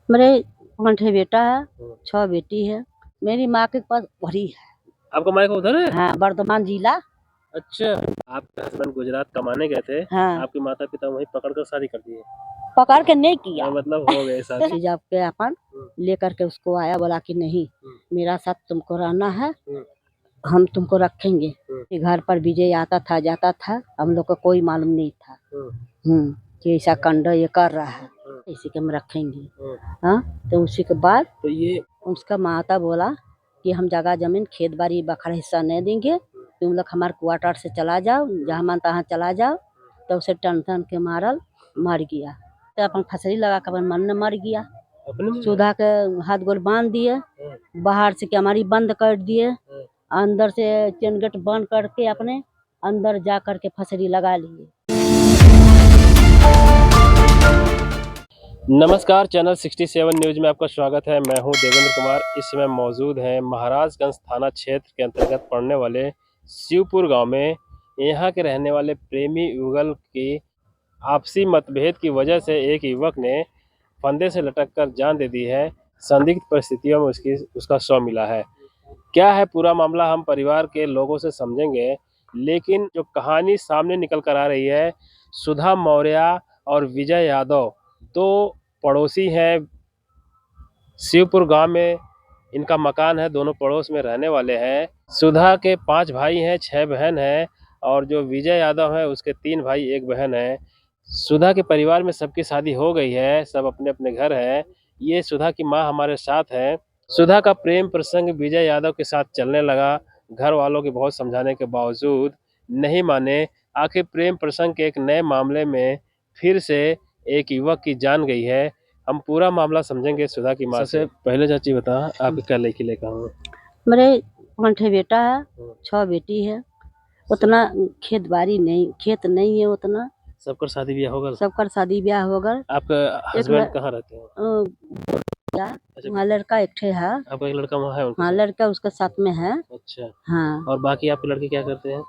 मेरे 5 बेटा है, हम्म। 6 बेटी है। मेरी माँ के पास भरी है। आपका मायका उधर है? हाँ, वर्धमान जिला। अच्छा, आपके हस्बैंड गुजरात कमाने गए थे, हाँ, आपके माता पिता वहीं पकड़कर शादी कर दिए। पकड़ के नहीं किया, मतलब हो गए शादी। चीज आपके अपन लेकर के उसको आया, बोला कि नहीं मेरा साथ तुमको रहना है, हम तुमको रखेंगे। कि घर पर विजय आता था जाता था, हम लोग को कोई मालूम नहीं था कि ऐसा कांड ये कर रहा है, इसी के हम रखेंगे। हाँ, तो उसी के बाद तो ये उसका माता बोला कि हम जगह जमीन खेत बाड़ी बखरा हिस्सा नहीं देंगे, तुम लोग हमारे क्वार्टर से चला जाओ, जहाँ मन तहाँ चला जाओ। तो उसे टन के मारल मर गया। तो अपन फसरी लगा कर अपन मन में मर गया। सुधा के हाथ गोल बांध दिए, बाहर से हमारी बंद कर दिए, अंदर से चेन गेट बंद करके अपने अंदर जा करके फसरी लगा लिए। नमस्कार, चैनल 67 न्यूज में आपका स्वागत है। मैं हूं देवेंद्र कुमार। इस समय मौजूद हैं महाराजगंज थाना क्षेत्र के अंतर्गत पड़ने वाले शिवपुर गांव में। यहां के रहने वाले प्रेमी युगल की आपसी मतभेद की वजह से एक युवक ने फंदे से लटककर जान दे दी है। संदिग्ध परिस्थितियों में उसका शव मिला है। क्या है पूरा मामला, हम परिवार के लोगों से समझेंगे। लेकिन जो कहानी सामने निकल कर आ रही है, सुधा मौर्य और विजय यादव तो पड़ोसी हैं। शिवपुर गांव में इनका मकान है, दोनों पड़ोस में रहने वाले हैं। सुधा के 5 भाई हैं, 6 बहन हैं, और जो विजय यादव है उसके 3 भाई 1 बहन है। सुधा के परिवार में सबकी शादी हो गई है, सब अपने अपने घर हैं। ये सुधा की माँ हमारे साथ है। सुधा का प्रेम प्रसंग विजय यादव के साथ चलने लगा। घर वालों के बहुत समझाने के बावजूद नहीं माने। आखिर प्रेम प्रसंग के एक नए मामले में फिर से एक युवक की जान गई है। हम पूरा मामला समझेंगे सुधा की माँ से। पहले चाची बता, आपके क्या लेके लेकर हूँ? मेरे 5 बेटा है, 6 बेटी है। उतना खेत बाड़ी नहीं, खेत नहीं है उतना। सबका शादी ब्याह होगा? सबका शादी ब्याह हो गल। आपका हस्बैंड कहाँ रहते हैं? वहाँ लड़का एक ठे है। आपका एक लड़का वहाँ है उनके हाँ, साथ? लड़का उसका साथ में है। अच्छा। हाँ, और बाकी आपके लड़के क्या करते हैं?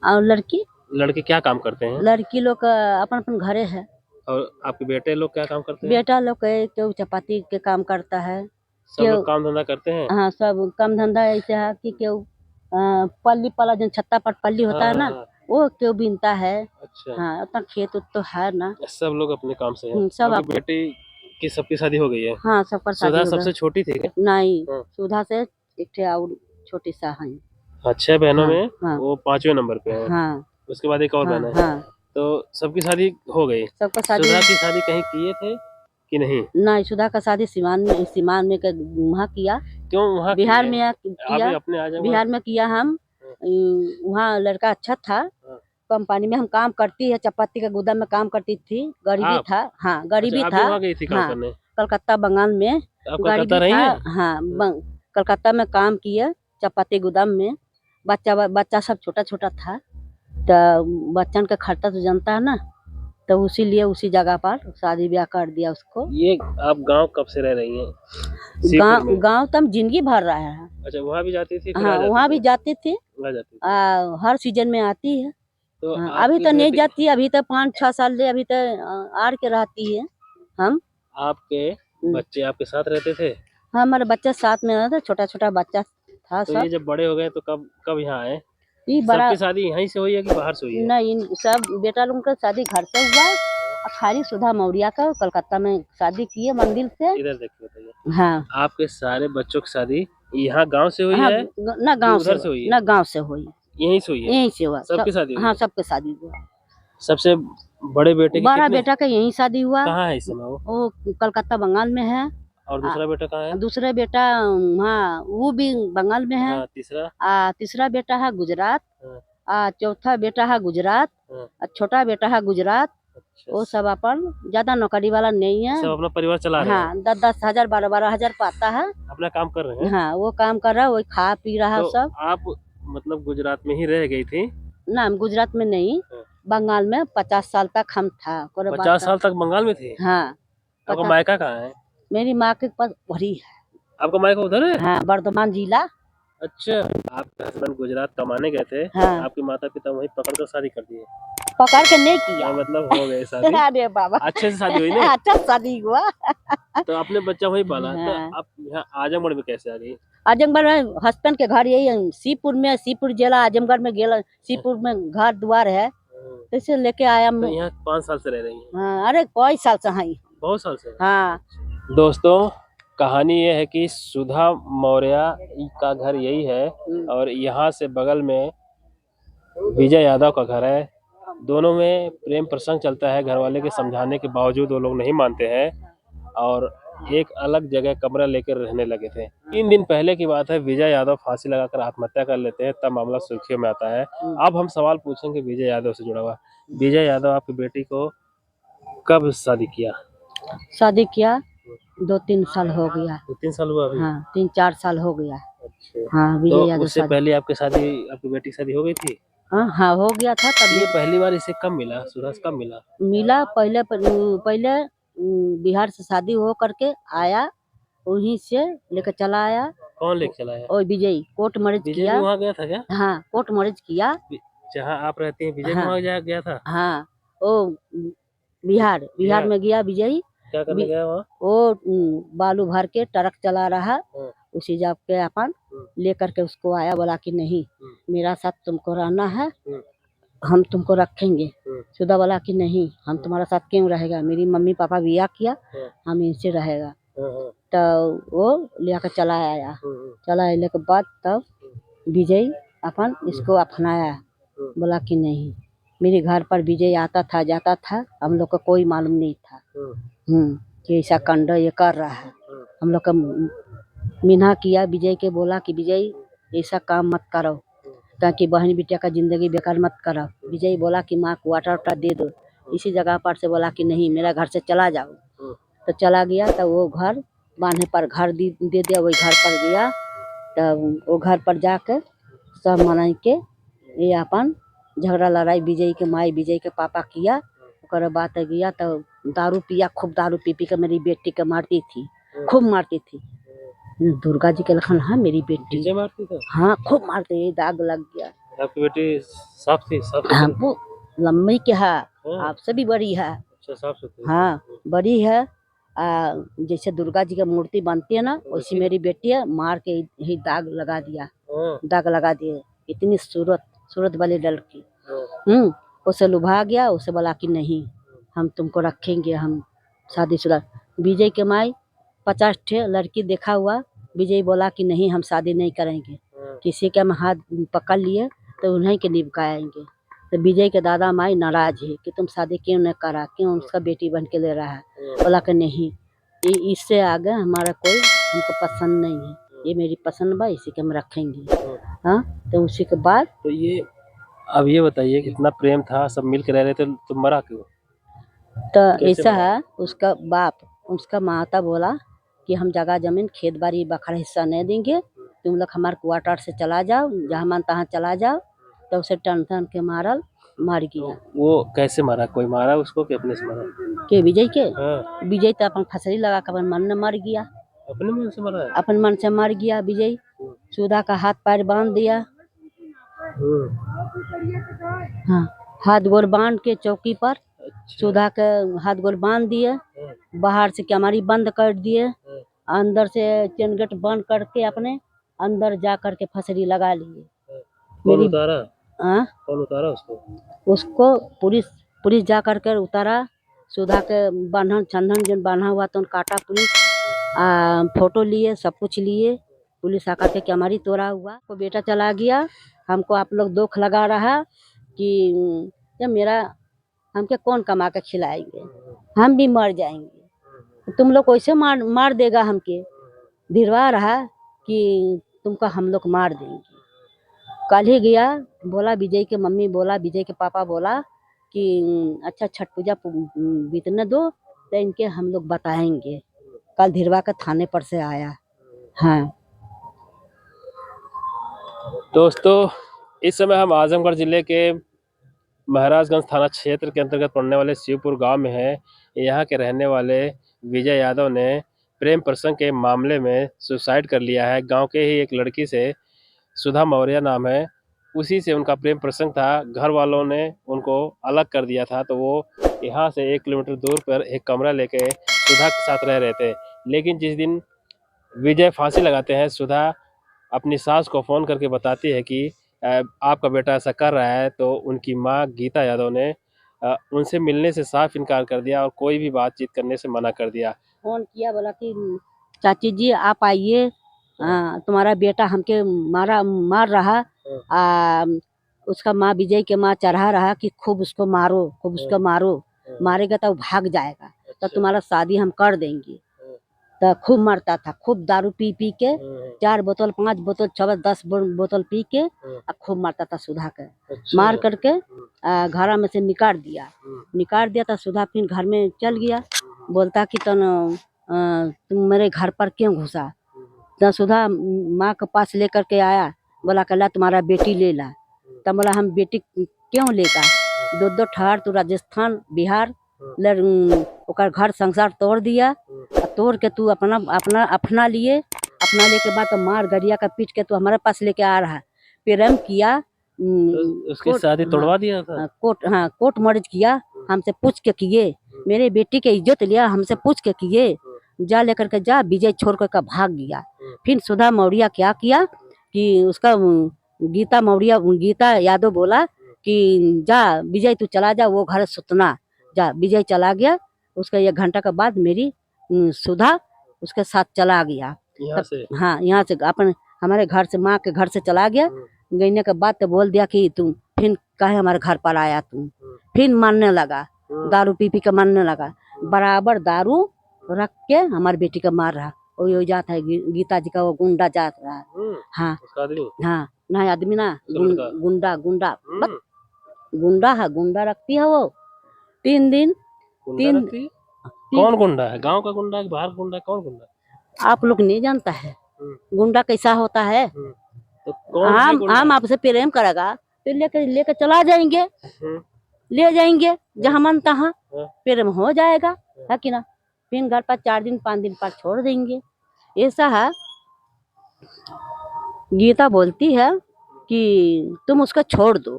और लड़के क्या काम करते हैं? लड़की लोग का अपन अपन घरे है। और आपके बेटे लोग क्या काम करते हैं? बेटा लोग केहू चपाती के काम करता है, सब लोग काम धंधा करते हैं? हाँ सब काम धंधा ऐसे है कि केहू पल्ली वाला जो छत्ता पर पल्ली होता है ना, वो केहू बीनता है। अच्छा। हाँ, उतना खेत उत तो है ना। सब लोग अपने काम से हैं। सब आपकी बेटी की सबकी शादी हो गई है? हाँ, सबका शादी सुधा हो गया। सबसे छोटी थी क्या? नहीं, हाँ। सुधा से एक ठे और छोटी सा है। 6 बहनों में हाँ, वो 5वें नंबर पे है। हाँ, उसके बाद एक और हाँ, बहन है। हाँ, तो सबकी शादी हो गई। सबका शादी। सुधा की शादी कहीं किए थे कि नहीं? नहीं, सुधा का शादी सीमान में वहाँ किया। क्यों वहाँ बिहार किए? में किया। अपने आ जाए बिहार में किया हम। वहाँ लड़का अच्छा था। कंपनी में हम काम करती है, चपाती का गोदाम में काम करती थी। गरीबी था। हाँ, गरीबी अच्छा, आप भी था। वहाँ गई थी काम हाँ, करने? कलकत्ता बंगाल में आप कलकत्ता गरीबी रही था। हैं? हाँ, कलकत्ता में काम किया चपाती गोदाम में। बच्चा सब छोटा छोटा था, तो बच्चन का खर्चा तो जानता है ना, तो इसीलिए उसी जगह पर शादी ब्याह कर दिया उसको। ये आप गांव कब से रह रही हैं? शिवपुर में? गाँव तो हम जिंदगी भर रहे हैं। अच्छा, वहाँ भी जाती थी? फिर हाँ, वहाँ भी जाती थी। वहाँ जाती थी। हर सीजन में आती है। तो हाँ, अभी तो नहीं जाती, अभी तो 5-6 साल से अभी तो आर के रहती है। हम आपके बच्चे आपके साथ रहते थे? हाँ, हमारे बच्चा साथ में रहता, छोटा छोटा बच्चा था तो सब। ये जब बड़े हो गए तो कब कब यहाँ आए? ये बड़ा सबकी शादी यहीं से हुई है कि बाहर से हुई है? नहीं, सब बेटा लोगों का शादी घर से हुआ। और खाली सुधा मौर्य का कलकत्ता में शादी की है मंदिर से। इधर देखिए, बताइए। हाँ, आपके सारे बच्चों की शादी यहाँ गांव से हुई हाँ, है? ना गांव से हुई है? ना गांव से हुई, यहीं से हुई है? यहीं से हुआ। सबकी शादी हुई हाँ, है? सबके शादी हुआ। सबसे बड़े बेटे की बड़ा कितने? बेटा का यहीं शादी हुआ। कहाँ है इस समय वो? वो कलकत्ता बंगाल में है। और दूसरा बेटा कहाँ है? दूसरा बेटा हाँ वो भी बंगाल में है। हाँ, तीसरा? तीसरा बेटा है गुजरात। हाँ। चौथा बेटा है गुजरात। हाँ। छोटा बेटा है गुजरात। अच्छा, वो सब अपन ज्यादा नौकरी वाला नहीं है। सब अपना परिवार चला रहे हैं? हाँ, 10-10 हजार 12-12 हजार पाता है। अपना काम कर रहे हैं? हाँ, वो काम कर रहा है, वही खा पी रहा है तो सब। आप मतलब गुजरात में ही रह गई थी? ना, हम गुजरात में नहीं, बंगाल में 50 साल तक हम था। 50 साल तक बंगाल में थी? हाँ। आपका मायका कहाँ है? मेरी माँ के पास भरी है। आपका मायका उधर है? हाँ, वर्धमान जिला। अच्छा, आपके हस्बैंड गुजरात कमाने गए थे, हाँ, आपके माता पिता वहीं पकड़कर शादी कर दिए। पकड़ के नहीं किया। मतलब हो गए शादी। अरे बाबा अच्छे से शादी हुई ना? अच्छा शादी हुआ। तो आपने बच्चा वहीं पाला। तो हाँ। आप यहाँ आजमगढ़ में कैसे आ गई? आजमगढ़ में हस्बैंड के घर यही है, सीपुर में, सीपुर जिला आजमगढ़ में गेला, सीपुर में घर द्वार है, तो इसे लेके आया। तो यहाँ 5 साल से रह रही हैं? हाँ, अरे कई साल से हैं। बहुत साल से। हाँ। दोस्तों, कहानी ये है कि सुधा मौर्य का घर यही है और यहाँ से बगल में विजय यादव का घर है। दोनों में प्रेम प्रसंग चलता है। घर वाले के समझाने के बावजूद वो लोग नहीं मानते हैं और एक अलग जगह कमरा लेकर रहने लगे थे। 3 दिन पहले की बात है, विजय यादव फांसी लगाकर आत्महत्या कर लेते हैं, तब मामला सुर्खियों में आता है। अब हम सवाल पूछेंगे विजय यादव से जुड़ा हुआ। विजय यादव आपकी बेटी को कब शादी किया? शादी किया 2-3 साल हो गया। 2-3 साल हुआ अभी? हाँ, 3-4 साल हो गया। अच्छा। हाँ, तो विजय यादव उससे शादी। पहले आपकी बेटी की शादी हो गई थी? हाँ, हो गया था तब। ये पहली बार इसे कब मिला? सुधा से कब मिला? मिला पहले पहले बिहार से शादी हो करके आया, वहीं से लेकर चला आया। कौन लेके चला है? और विजय कोर्ट मैरिज विजय भी किया। वहाँ गया था क्या? हाँ, कोर्ट मैरिज किया। जहाँ आप रहते हैं विजय भी हाँ। वहाँ गया था? हाँ, वो बिहार बिहार। में गया विजय। क्या करने गया वहाँ? वो बालू भर के ट्रक चला रहा, हाँ। उसी जब के अपन लेकर के उसको आया, बोला कि नहीं मेरा साथ तुमको रहना है, हम तुमको रखेंगे। सुधा बोला कि नहीं, हम तुम्हारा साथ क्यों रहेगा, मेरी मम्मी पापा बिया किया, हम इनसे रहेगा। तो वो लेकर चला आया। चला आने के बाद तब विजय अपन इसको अपनाया। बोला कि नहीं, मेरे घर पर विजय आता था जाता था, हम लोग को कोई मालूम नहीं था कि ऐसा कांड ये कर रहा है। हम लोग का मिन्हा किया, विजय के बोला कि विजय ऐसा काम मत करो, ताकि बहन बिटिया का जिंदगी बेकार मत करो। विजय बोला कि माँ क्वार्टर वाटर दे दो। इसी जगह पर से बोला कि नहीं मेरा घर से चला जाओ। तो चला गया। तो वो घर बांधे पर घर दे दिया, वही घर पर गया। तब वो घर पर जाकर सब मनाई के ये अपन झगड़ा लड़ाई विजय के माई विजय के पापा किया। ओकर बाद गया तो दारू पिया, खूब दारू पी पी के मेरी बेटी के मारती थी, खूब मारती थी। दुर्गा जी के लखन है मेरी बेटी। विजय मारती थी? हाँ, खूब मारते, ये दाग लग गया। आपकी बेटी साफ थी? हाँ, वो लम्बी के है, आपसे भी बड़ी है। अच्छा, साफ सुथरी। हाँ, बड़ी है। जैसे दुर्गा जी का मूर्ति बनती है ना, वैसी मेरी बेटी है। मार के यही दाग लगा दिया, दाग लगा दिए। इतनी सूरत वाली लड़की। उसे लुभा गया। उसे बोला कि नहीं हम तुमको रखेंगे, हम शादीशुदा। विजय के माई 50 ठे लड़की देखा हुआ। विजय बोला कि नहीं हम शादी नहीं करेंगे, किसी के हम हाथ पकड़ लिए तो उन्हीं के निपकाएंगे। तो विजय के दादा माई नाराज है कि तुम शादी क्यों नहीं करा, क्यों उसका बेटी बन के ले रहा है। बोला कि नहीं, इससे आगे हमारा कोई हमको पसंद नहीं है, ये मेरी पसंद बा, इसी के हम रखेंगे। हाँ, तो उसी के बाद तो ये अब ये बताइए कितना प्रेम था, सब मिल के रह रहे थे, तो मरा क्यों? तो ऐसा है, उसका बाप उसका माता बोला कि हम जगह जमीन खेत बाड़ी बखरा हिस्सा नहीं देंगे, तुम लोग हमारे क्वार्टर से चला जाओ, जहाँ मन तहाँ चला जाओ। तो उसे टन के मारल, मर गया। वो कैसे मारा? कोई मारा उसको कि अपने से मारा? के विजय के? हाँ। विजय तो अपन फसरी लगा कर अपन मन में मर गया। अपने मन से मारा है? अपन मन से मर गया विजय। सुधा का हाथ पैर बांध दिया। हाँ, हाथ गोड़ बांध के चौकी पर सुधा के हाथ गोड़ बांध दिए, बाहर से कैमरी बंद कर दिए, अंदर से चेन गेट बंद करके अपने अंदर जा करके फसरी लगा लिए। कौन उतारा? हाँ, कौन उतारा उसको? उसको पुलिस जा करके उतारा। सुधा के बंधन छंधन जो बांधा हुआ तो काटा पुलिस। फोटो लिए, सब कुछ लिए। पुलिस आकर के कैमरी तोड़ा हुआ। तो बेटा चला गया। हमको आप लोग दुख लगा रहा कि जब मेरा हमके कौन कमा के खिलाएंगे, हम भी मर जाएंगे, तुम लोग कैसे मार देगा हमके। भिड़वा रहा कि तुमको हम लोग मार देंगे। कल ही गया, बोला विजय के मम्मी बोला, विजय के पापा बोला कि अच्छा छठ पूजा बीतने दो, तो इनके हम लोग बताएंगे। कल धिरवा के थाने पर से आया। हाँ दोस्तों, इस समय हम आजमगढ़ जिले के महाराजगंज थाना क्षेत्र के अंतर्गत पड़ने वाले शिवपुर गांव में हैं। यहाँ के रहने वाले विजय यादव ने प्रेम प्रसंग के मामले में सुसाइड कर लिया है। गांव के ही एक लड़की से, सुधा मौर्य नाम है, उसी से उनका प्रेम प्रसंग था। घर वालों ने उनको अलग कर दिया था, तो वो यहाँ से 1 किलोमीटर दूर पर एक कमरा लेके सुधा के साथ रह रहे थे। लेकिन जिस दिन विजय फांसी लगाते हैं, सुधा अपनी सास को फ़ोन करके बताती है कि आपका बेटा ऐसा कर रहा है। तो उनकी माँ गीता यादव ने उनसे मिलने से साफ इनकार कर दिया और कोई भी बातचीत करने से मना कर दिया। फोन किया, बोला कि चाची जी आप आइए, तुम्हारा बेटा हमके मार रहा, उसका माँ विजय के माँ चढ़ा रहा कि खूब उसको मारो, खूब उसको मारो, मारेगा तो वो भाग जाएगा, तो तुम्हारा शादी हम कर देंगे। तो खूब मारता था, खूब दारू पी पी के 4 बोतल 5 बोतल 6 10 बोतल पी के खूब मारता था सुधा के। मार करके घर में से निकाल दिया तो सुधा फिर घर में चल गया। बोलता कि तुम मेरे घर पर क्यों घुसा। तो सुधा माँ के पास लेकर के आया, बोला कला तुम्हारा बेटी ले ला। तब बोला हम बेटी क्यों लेगा, 2 ठहर तू राजस्थान बिहार ओकर घर संसार तोड़ दिया, तोड़ के तू अपना लिए, अपना लेके बाद तो मार गरिया का पीट के तू हमारे पास लेके आ रहा है। प्रेम किया, तो उसकी शादी तोड़वा दिया था। कोर्ट मैरिज किया, हमसे पूछ के किए, मेरे बेटी के इज्जत लिया, हमसे पूछ के किए। जा लेकर के जा, विजय छोड़ कर भाग गया। फिर सुधा मौर्य क्या किया कि उसका गीता यादव बोला कि जा विजय तू चला जा, वो घर सुतना जा। विजय चला गया। उसका 1 घंटा के बाद मेरी सुधा उसके साथ चला गया यहाँ से। हाँ, यहाँ से अपन हमारे घर से, माँ के घर से चला गया। गईने के बाद तो बोल दिया कि तुम फिर काहे हमारे घर पर आया, तुम फिर मारने लगा, दारू पी पी के मारने लगा। बराबर दारू रख के हमारी बेटी को मार रहा। वो जाता है गीता जी का वो गुंडा जात रहा। हाँ हाँ, ना आदमी ना गुंडा गुंडा है, गुंडा रखती है वो 3 दिन। कौन गुंडा है, गांव का गुंडा है, बाहर गुंडा है, कौन गुंडा है? आप लोग नहीं जानता है गुंडा कैसा होता है। तो हम आपसे प्रेम करेगा फिर लेकर चला जाएंगे, ले जाएंगे जहाँ मन तहाँ, प्रेम हो जाएगा, है कि ना। फिर घर पर 4 दिन 5 दिन पर छोड़ देंगे। ऐसा है। गीता बोलती है कि तुम उसको छोड़ दो।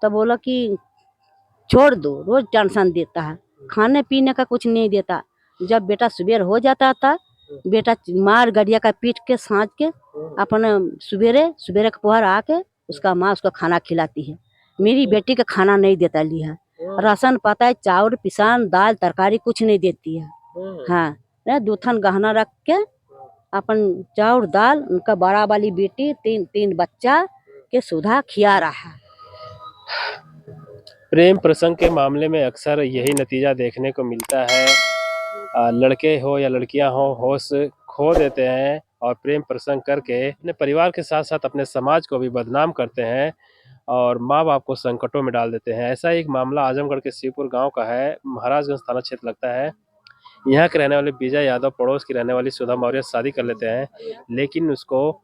तो बोला कि छोड़ दो, रोज टेंशन देता है, खाने पीने का कुछ नहीं देता। जब बेटा सुबेर हो जाता था, बेटा मार गरिया का पीट के सांझ के अपने सुबेरे के पोहर आके उसका माँ उसको खाना खिलाती है। मेरी बेटी का खाना नहीं देता लिया, राशन पाता है, चावल पिसान दाल तरकारी कुछ नहीं देती है। हाँ, 2 थान गहना रख के अपन चावल दाल, उनका बड़ा वाली बेटी 3 बच्चा के सुधा खिया रहा। प्रेम प्रसंग के मामले में अक्सर यही नतीजा देखने को मिलता है। लड़के हो या लड़कियां हो, होश खो देते हैं और प्रेम प्रसंग करके अपने परिवार के साथ साथ अपने समाज को भी बदनाम करते हैं और माँ बाप को संकटों में डाल देते हैं। ऐसा एक मामला आजमगढ़ के शिवपुर गांव का है, महाराजगंज थाना क्षेत्र लगता है। यहाँ के रहने वाले विजय यादव पड़ोस की रहने वाली सुधा मौर्य शादी कर लेते हैं, लेकिन उसको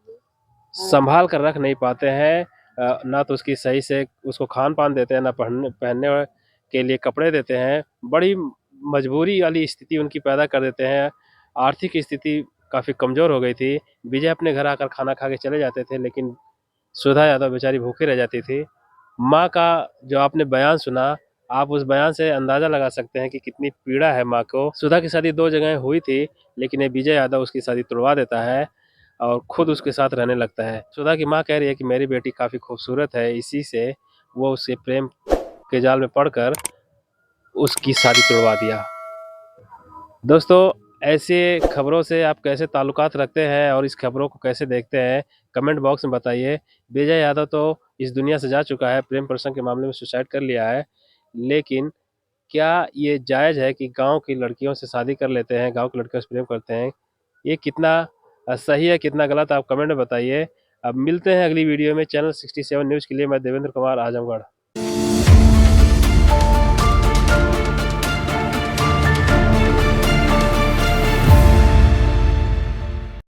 संभाल कर रख नहीं पाते हैं। ना तो उसकी सही से उसको खान पान देते हैं, ना पहनने के लिए कपड़े देते हैं। बड़ी मजबूरी वाली स्थिति उनकी पैदा कर देते हैं। आर्थिक स्थिति काफ़ी कमज़ोर हो गई थी। विजय अपने घर आकर खाना खा के चले जाते थे, लेकिन सुधा यादव बेचारी भूखी रह जाती थी। माँ का जो आपने बयान सुना, आप उस बयान से अंदाज़ा लगा सकते हैं कि कितनी पीड़ा है माँ को। सुधा की शादी 2 जगह हुई थी, लेकिन ये विजय यादव उसकी शादी तुड़वा देता है और खुद उसके साथ रहने लगता है। सुधा की माँ कह रही है कि मेरी बेटी काफ़ी खूबसूरत है, इसी से वो उसके प्रेम के जाल में पड़कर उसकी शादी तुड़वा दिया। दोस्तों, ऐसे खबरों से आप कैसे ताल्लुकात रखते हैं और इस खबरों को कैसे देखते हैं, कमेंट बॉक्स में बताइए। विजय यादव तो इस दुनिया से जा चुका है, प्रेम प्रसंग के मामले में सुसाइड कर लिया है, लेकिन क्या ये जायज़ है कि गांव की लड़कियों से शादी कर लेते हैं, गांव की लड़कियों से प्रेम करते हैं? ये कितना सही है, कितना गलत, आप कमेंट में बताइए। अब मिलते हैं अगली वीडियो में। चैनल 67 न्यूज़ के लिए मैं देवेंद्र कुमार, आजमगढ़।